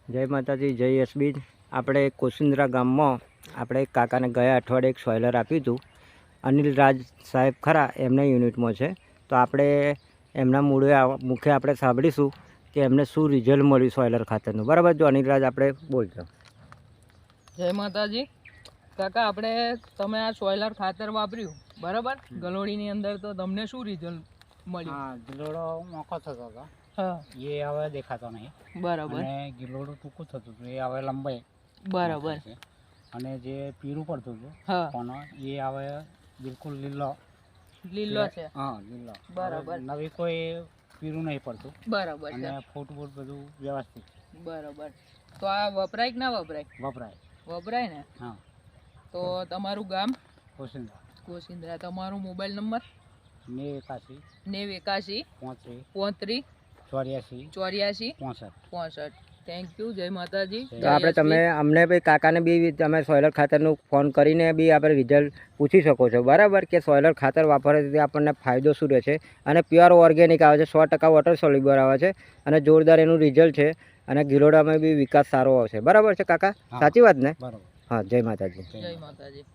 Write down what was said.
જય માતાજી, જય એસબી. આપણે કોસિંદ્રા ગામમાં આપણે કાકાને ગયા અઠવાડિયે એક સોઇલર આપ્યું હતું. અનિલ રાજ સાહેબ ખરા એમના યુનિટમાં છે. તો આપણે એમના મુખે આપણે સાંભળીશું કે એમને શું રિઝલ્ટ મળ્યું સોઇલર ખાતરનું. બરાબર? જો અનિલ રાજ આપણે બોલજો. જય માતાજી. કાકા, આપણે તમે આ સોઇલર ખાતર વાપર્યું બરાબર, ગલોડીની અંદર, તો તમને શું રિઝલ્ટ મળ્યું? હા, ગિલોડો મોકો થતો હતો. હા, એ હવે દેખાતો નહીં. બરાબર. અને ગિલોડું ટૂંકું થતું હતું, એ હવે લંબાઈ. બરાબર. અને જે પીળું પડતું હતું હા, પણ એ હવે બિલકુલ લીલો લીલો છે. હા, લીલો. બરાબર. નવી કોઈ પીળું નહીં પડતું. બરાબર છે. અને ફૂટ બધું વ્યવસ્થિત બરાબર. તો આ વપરાય કે ના વપરાય? વપરાય. વપરાય ને? હા. તો તમારું ગામ? કોસિંદ્રા. કોસિંદ્રા. તમારો મોબાઈલ નંબર? 81 81 35 35 84 84 65. 65. Thank you. જય માતાજી. તો આપણે તમે અમને બી કાકાને બી તમે સોઇલર ખાતરનું ફોન કરીને બી આપણે રિઝલ્ટ પૂછી શકો છો. બરાબર? કે સોઇલર ખાતર વાપરવાથી આપણને ફાયદો શું રહે છે. અને પ્યોર ઓર્ગેનિક આવે છે, 100% વોટર સોલ્યુબલ આવે છે અને જોરદાર એનું રિઝલ્ટ છે. અને ગિલોડામાં બી વિકાસ સારો આવશે. બરાબર છે કાકા? સાચી વાત ને? બરાબર. હા, જય માતાજી. જય માતાજી.